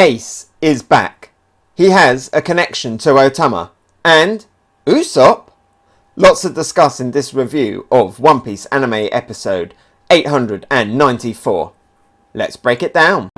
Ace is back. He has a connection to Otama. And Usopp? Lots to discuss in this review of One Piece anime episode 894. Let's break it down.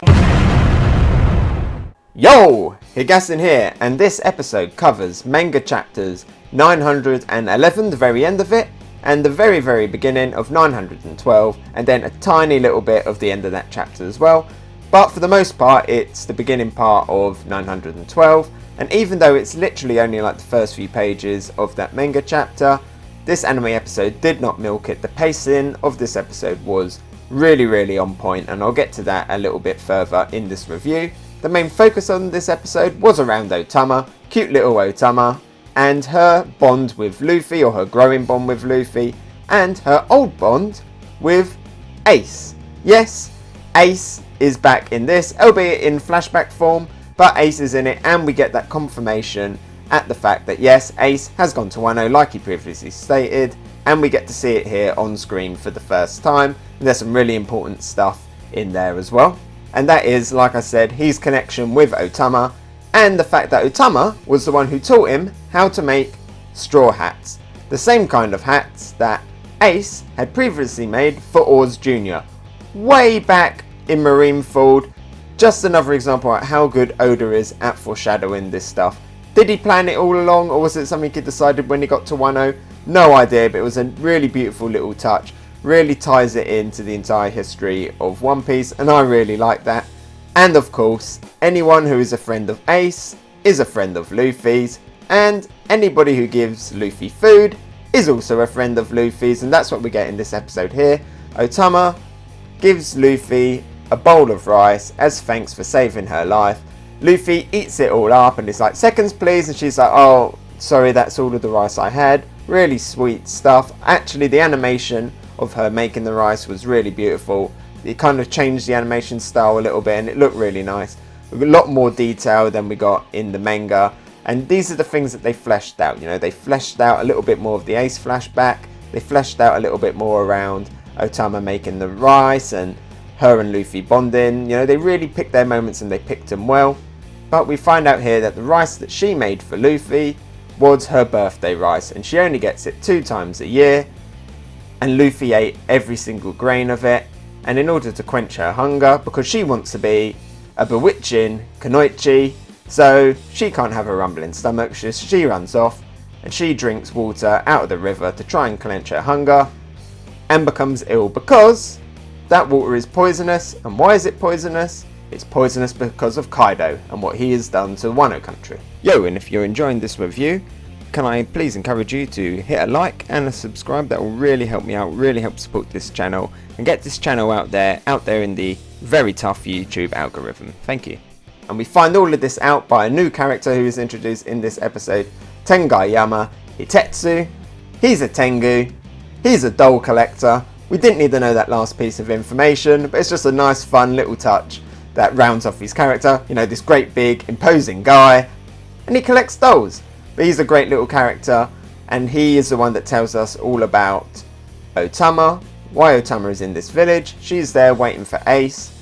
Yo! Hegassen here, and this episode covers manga chapters 911, the very end of it, and the very beginning of 912, and then a tiny little bit of the end of that chapter as well. But for the most part, it's the beginning part of 912, and even though it's literally only like the first few pages of that manga chapter, this anime episode did not milk it. The pacing of this episode was really on point, and I'll get to that a little bit further in this review. The main focus on this episode was around Otama, cute little Otama, and her bond with Luffy, or her growing bond with Luffy, and her old bond with Ace. Yes, Ace is back in this, albeit in flashback form, but Ace is in it, and we get that confirmation at the fact that yes, Ace has gone to Wano like he previously stated, and we get to see it here on screen for the first time. And there's some really important stuff in there as well, and that is, like I said, his connection with Otama, and the fact that Otama was the one who taught him how to make straw hats, the same kind of hats that Ace had previously made for Oars Jr. way back in Marineford. Just another example of how good Oda is at foreshadowing this stuff. Did he plan it all along, or was it something he decided when he got to Wano? No idea, but it was a really beautiful little touch. Really ties it into the entire history of One Piece, and I really like that. And of course, anyone who is a friend of Ace is a friend of Luffy's, and anybody who gives Luffy food is also a friend of Luffy's, and that's what we get in this episode here. Otama gives Luffy a bowl of rice as thanks for saving her life. Luffy eats it all up and is like, seconds please, and she's like, oh sorry, that's all of the rice I had. Really sweet stuff. Actually, the animation of her making the rice was really beautiful. It kind of changed the animation style a little bit, and it looked really nice. A lot more detail than we got in the manga, and these are the things that they fleshed out. You know, they fleshed out a little bit more of the Ace flashback. They fleshed out a little bit more around Otama making the rice and her and Luffy bonding. You know, they really picked their moments, and they picked them well. But we find out here that the rice that she made for Luffy was her birthday rice, and she only gets it 2 times a year, and Luffy ate every single grain of it. And in order to quench her hunger, because she wants to be a bewitching Kunoichi, so she can't have a rumbling stomach, she runs off and she drinks water out of the river to try and quench her hunger, and becomes ill because that water is poisonous. And why is it poisonous? It's poisonous because of Kaido and what he has done to Wano Country. Yo, and if you're enjoying this review, can I please encourage you to hit a like and a subscribe? That will really help me out, really help support this channel and get this channel out there in the very tough YouTube algorithm. Thank you. And we find all of this out by a new character who is introduced in this episode, Tenguyama Hitetsu. He's a Tengu, he's a doll collector. We didn't need to know that last piece of information, but it's just a nice fun little touch that rounds off his character. You know, this great big imposing guy, and he collects dolls. But he's a great little character, and he is the one that tells us all about Otama, why Otama is in this village. She's there waiting for Ace,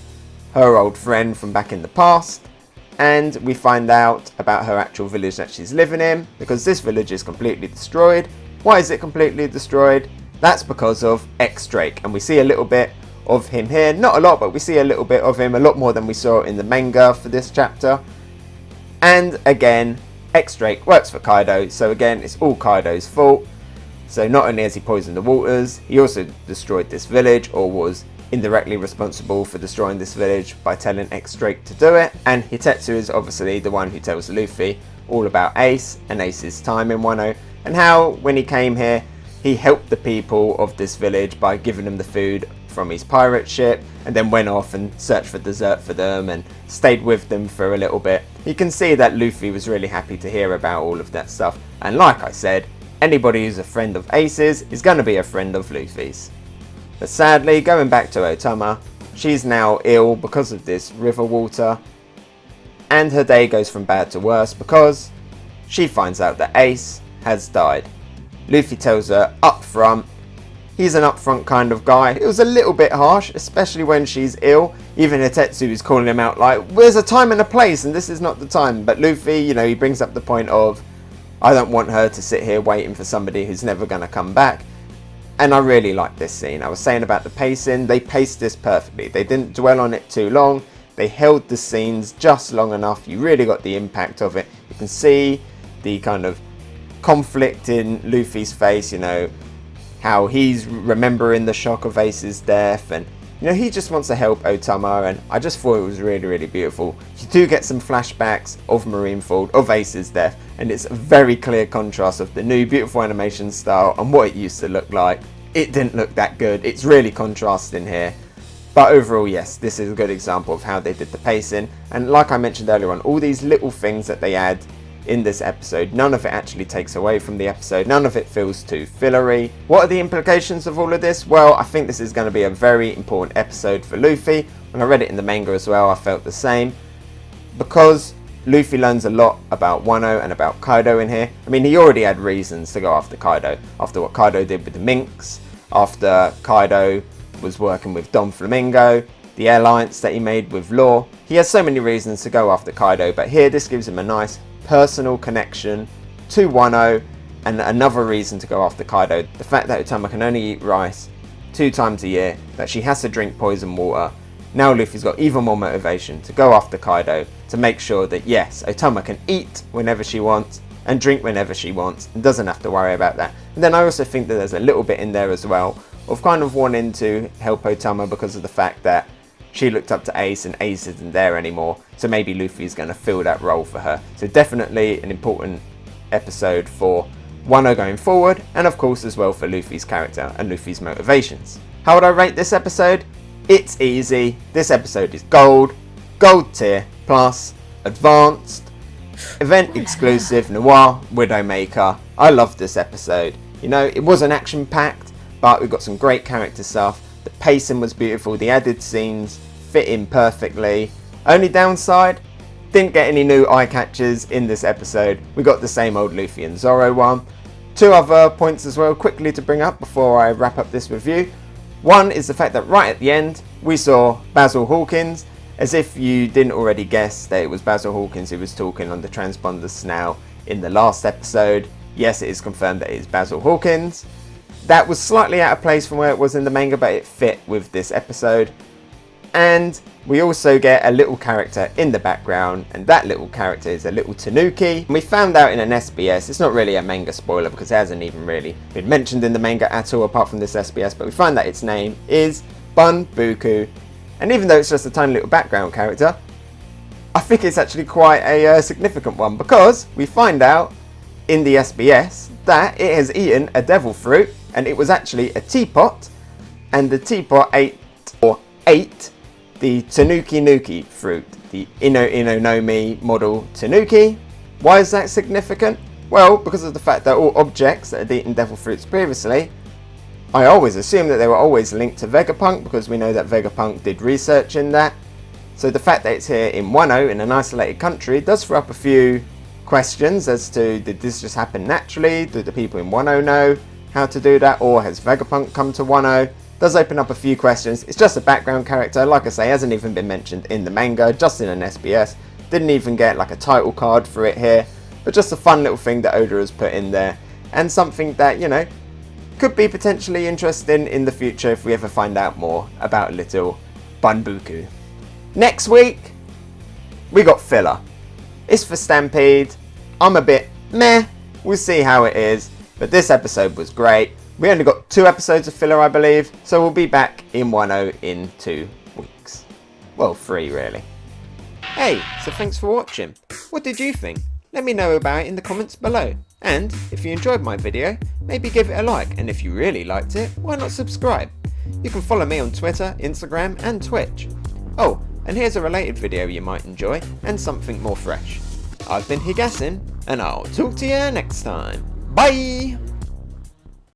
her old friend from back in the past, and we find out about her actual village that she's living in, because this village is completely destroyed. Why is it completely destroyed? That's because of X-Drake, and we see a little bit of him here. Not a lot, but we see a little bit of him, a lot more than we saw in the manga for this chapter. And again, X-Drake works for Kaido, so again, it's all Kaido's fault. So not only has he poisoned the waters, he also destroyed this village, or was indirectly responsible for destroying this village by telling X-Drake to do it. And Hitetsu is obviously the one who tells Luffy all about Ace and Ace's time in Wano, and how when he came here, he helped the people of this village by giving them the food from his pirate ship, and then went off and searched for dessert for them and stayed with them for a little bit. You can see that Luffy was really happy to hear about all of that stuff, and like I said, anybody who's a friend of Ace's is going to be a friend of Luffy's. But sadly, going back to Otama, she's now ill because of this river water, and her day goes from bad to worse because she finds out that Ace has died. Luffy tells her up front, He's an upfront kind of guy. It was a little bit harsh, especially when she's ill. Even Hitetsu is calling him out like, there's a time and a place and this is not the time. But Luffy, you know, he brings up the point of, I don't want her to sit here waiting for somebody who's never going to come back. And I really like this scene. I was saying about the pacing, they paced this perfectly. They didn't dwell on it too long. They held the scenes just long enough. You really got the impact of it. You can see the kind of conflict in Luffy's face, you know, how he's remembering the shock of Ace's death, and you know, he just wants to help Otama, and I just thought it was really, really beautiful. You do get some flashbacks of Marineford, of Ace's death, and it's a very clear contrast of the new beautiful animation style and what it used to look like. It didn't look that good. It's really contrasting here. But overall, yes, this is a good example of how they did the pacing. And like I mentioned earlier on, all these little things that they add in this episode, none of it actually takes away from the episode. None of it feels too fillery. What are the implications of all of this? Well, I think this is going to be a very important episode for Luffy. When I read it in the manga as well, I felt the same. Because Luffy learns a lot about Wano and about Kaido in here. I mean, he already had reasons to go after Kaido. After what Kaido did with the minks. After Kaido was working with Don Flamingo. The alliance that he made with Law. He has so many reasons to go after Kaido. But here, this gives him a nice personal connection to Wano, and another reason to go after Kaido. The fact that Otama can only eat rice 2 times a year, that she has to drink poison water. Now Luffy's got even more motivation to go after Kaido, to make sure that yes, Otama can eat whenever she wants and drink whenever she wants and doesn't have to worry about that. And then I also think that there's a little bit in there as well of kind of wanting to help Otama because of the fact that she looked up to Ace and Ace isn't there anymore, so maybe Luffy's going to fill that role for her. So definitely an important episode for Wano going forward, and of course as well for Luffy's character and Luffy's motivations. How would I rate this episode? It's easy. This episode is gold tier, plus advanced, event exclusive, noir, Widowmaker. I loved this episode. You know, it wasn't action packed, but we've got some great character stuff. The pacing was beautiful, the added scenes fit in perfectly. Only downside, didn't get any new eye catchers in this episode. We got the same old Luffy and Zoro one. 2 other points as well quickly to bring up before I wrap up this review. One is the fact that right at the end we saw Basil Hawkins, as if you didn't already guess that it was Basil Hawkins who was talking on the transponders now in the last episode. Yes, it is confirmed that it is Basil Hawkins. That was slightly out of place from where it was in the manga, but it fit with this episode. And we also get a little character in the background, and that little character is a little Tanuki. And we found out in an SBS, it's not really a manga spoiler because it hasn't even really been mentioned in the manga at all apart from this SBS, but we find that its name is Bunbuku. And even though it's just a tiny little background character, I think it's actually quite a significant one, because we find out in the SBS that it has eaten a devil fruit, and it was actually a teapot, and the teapot ate the Tanuki Nuki fruit, the Inonomi model Tanuki. Why is that significant? Well, because of the fact that all objects that had eaten devil fruits previously, I always assumed that they were always linked to Vegapunk, because we know that Vegapunk did research in that. So the fact that it's here in Wano, in an isolated country, does throw up a few questions as to, did this just happen naturally? Do the people in Wano know how to do that? Or has Vegapunk come to Wano? Does open up a few questions. It's just a background character, like I say, hasn't even been mentioned in the manga, just in an SBS. Didn't even get like a title card for it here, but just a fun little thing that Oda has put in there, and something that, you know, could be potentially interesting in the future if we ever find out more about little Bunbuku. Next week, we got filler. It's for Stampede. I'm a bit meh. We'll see how it is, but this episode was great. We only got 2 episodes of filler, I believe, so we'll be back in Wano in 2 weeks. Well, 3 really. Hey, so thanks for watching. What did you think? Let me know about it in the comments below. And if you enjoyed my video, maybe give it a like, and if you really liked it, why not subscribe? You can follow me on Twitter, Instagram and Twitch. Oh, and here's a related video you might enjoy, and something more fresh. I've been Hegassen, and I'll talk to you next time. Bye!